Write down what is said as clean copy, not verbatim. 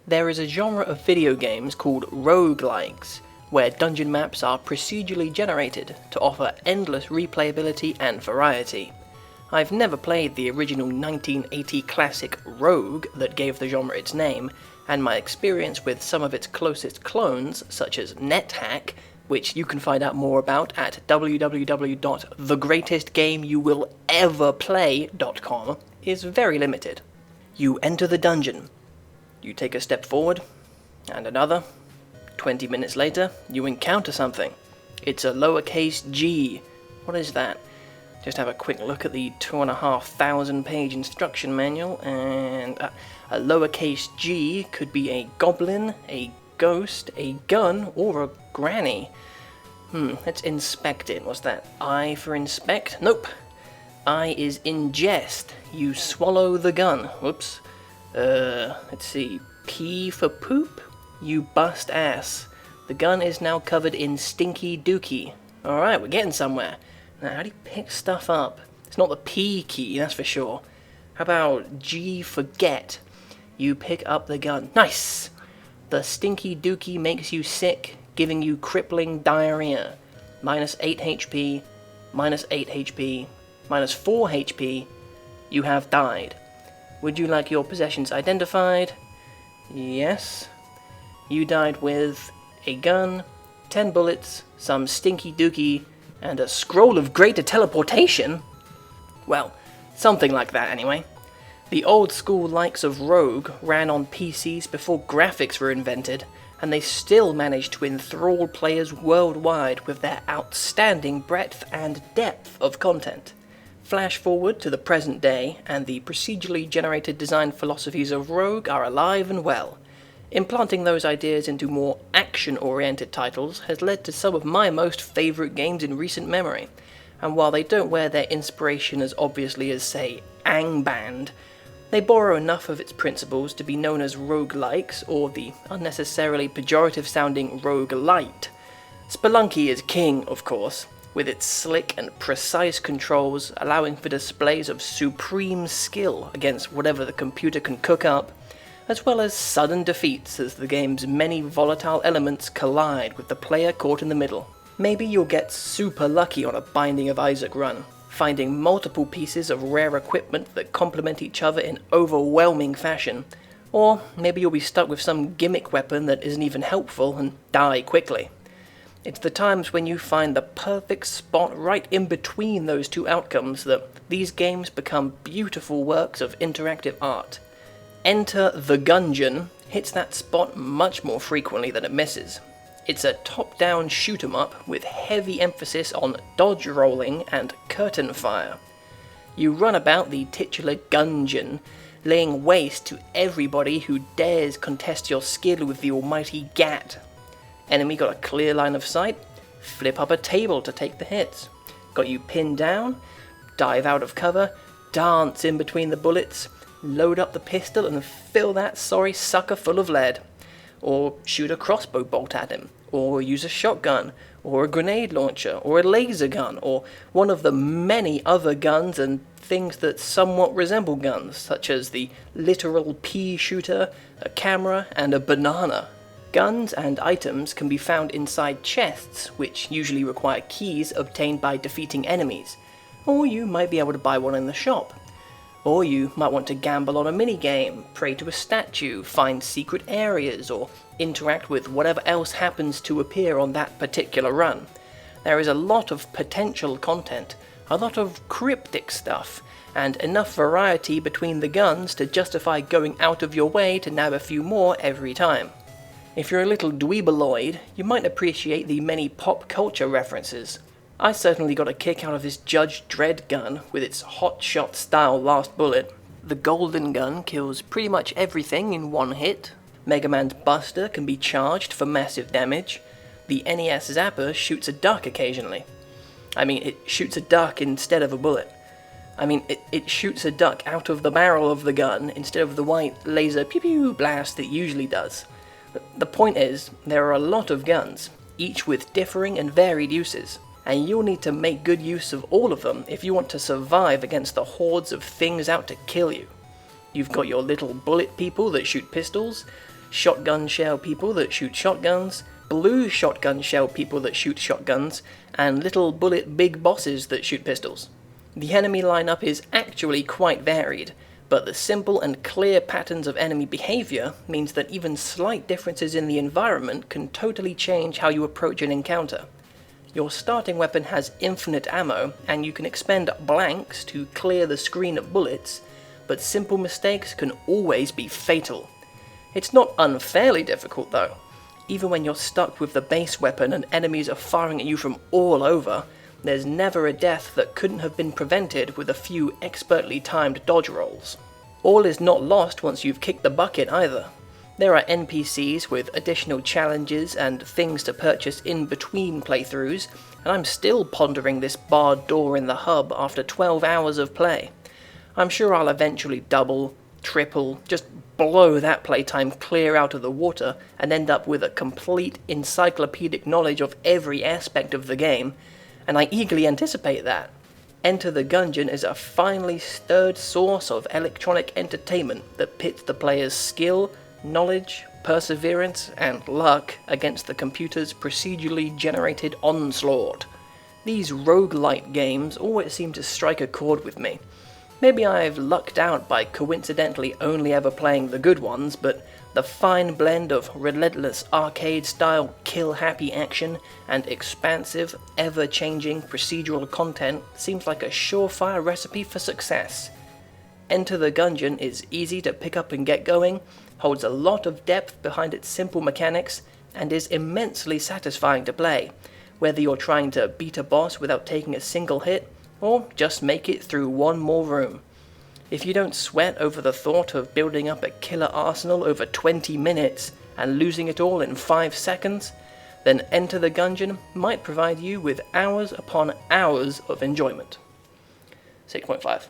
There is a genre of video games called roguelikes, where dungeon maps are procedurally generated to offer endless replayability and variety. I've never played the original 1980 classic Rogue that gave the genre its name, and my experience with some of its closest clones, such as NetHack, which you can find out more about at www.thegreatestgameyouwilleverplay.com, is very limited. You enter the dungeon. You take a step forward, and another. 20 minutes later, you encounter something. It's a lowercase g. What is that? Just have a quick look at the 2,500 page instruction manual, and a lowercase g could be a goblin, a ghost, a gun, or a granny. Let's inspect it. What's that? I for inspect? Nope. I is ingest. You swallow the gun. Whoops. Let's see. P for poop? You bust ass. The gun is now covered in stinky dookie. Alright, we're getting somewhere. Now, how do you pick stuff up? It's not the P key, that's for sure. How about G for get? You pick up the gun. Nice! The stinky dookie makes you sick, giving you crippling diarrhea. Minus 8 HP, minus 8 HP, minus 4 HP. You have died. Would you like your possessions identified? Yes. You died with a gun, 10 bullets, some stinky dookie, and a scroll of greater teleportation? Well, something like that anyway. The old school likes of Rogue ran on PCs before graphics were invented, and they still managed to enthrall players worldwide with their outstanding breadth and depth of content. Flash forward to the present day, and the procedurally generated design philosophies of Rogue are alive and well. Implanting those ideas into more action-oriented titles has led to some of my most favourite games in recent memory, and while they don't wear their inspiration as obviously as, say, Angband, they borrow enough of its principles to be known as roguelikes, or the unnecessarily pejorative-sounding roguelite. Spelunky is king, of course, with its slick and precise controls allowing for displays of supreme skill against whatever the computer can cook up, as well as sudden defeats as the game's many volatile elements collide with the player caught in the middle. Maybe you'll get super lucky on a Binding of Isaac run, finding multiple pieces of rare equipment that complement each other in overwhelming fashion, or maybe you'll be stuck with some gimmick weapon that isn't even helpful and die quickly. It's the times when you find the perfect spot right in between those two outcomes that these games become beautiful works of interactive art. Enter the Gungeon hits that spot much more frequently than it misses. It's a top-down shoot-'em-up with heavy emphasis on dodge rolling and curtain fire. You run about the titular Gungeon, laying waste to everybody who dares contest your skill with the almighty Gat. Enemy got a clear line of sight? Flip up a table to take the hits. Got you pinned down? Dive out of cover, dance in between the bullets, load up the pistol and fill that sorry sucker full of lead. Or shoot a crossbow bolt at him, or use a shotgun, or a grenade launcher, or a laser gun, or one of the many other guns and things that somewhat resemble guns, such as the literal pea shooter, a camera, and a banana. Guns and items can be found inside chests, which usually require keys obtained by defeating enemies, or you might be able to buy one in the shop. Or you might want to gamble on a minigame, pray to a statue, find secret areas, or interact with whatever else happens to appear on that particular run. There is a lot of potential content, a lot of cryptic stuff, and enough variety between the guns to justify going out of your way to nab a few more every time. If you're a little dweeboloid, you might appreciate the many pop culture references. I certainly got a kick out of this Judge Dredd gun with its hotshot style last bullet. The golden gun kills pretty much everything in one hit. Mega Man's Buster can be charged for massive damage. The NES Zapper shoots a duck occasionally. It shoots a duck instead of a bullet. It shoots a duck out of the barrel of the gun instead of the white laser pew-pew blast it usually does. The point is, there are a lot of guns, each with differing and varied uses, and you'll need to make good use of all of them if you want to survive against the hordes of things out to kill you. You've got your little bullet people that shoot pistols, shotgun shell people that shoot shotguns, blue shotgun shell people that shoot shotguns, and little bullet big bosses that shoot pistols. The enemy lineup is actually quite varied, but the simple and clear patterns of enemy behavior means that even slight differences in the environment can totally change how you approach an encounter. Your starting weapon has infinite ammo, and you can expend blanks to clear the screen of bullets, but simple mistakes can always be fatal. It's not unfairly difficult though. Even when you're stuck with the base weapon and enemies are firing at you from all over, there's never a death that couldn't have been prevented with a few expertly timed dodge rolls. All is not lost once you've kicked the bucket either. There are NPCs with additional challenges and things to purchase in between playthroughs, and I'm still pondering this barred door in the hub after 12 hours of play. I'm sure I'll eventually double, triple, just blow that playtime clear out of the water and end up with a complete encyclopedic knowledge of every aspect of the game, and I eagerly anticipate that. Enter the Gungeon is a finely stirred source of electronic entertainment that pits the player's skill, knowledge, perseverance, and luck against the computer's procedurally generated onslaught. These roguelite games always seem to strike a chord with me. Maybe I've lucked out by coincidentally only ever playing the good ones, but the fine blend of relentless arcade-style kill-happy action and expansive, ever-changing procedural content seems like a surefire recipe for success. Enter the Gungeon is easy to pick up and get going, holds a lot of depth behind its simple mechanics, and is immensely satisfying to play, whether you're trying to beat a boss without taking a single hit, or just make it through one more room. If you don't sweat over the thought of building up a killer arsenal over 20 minutes and losing it all in 5 seconds, then Enter the Gungeon might provide you with hours upon hours of enjoyment. 6.5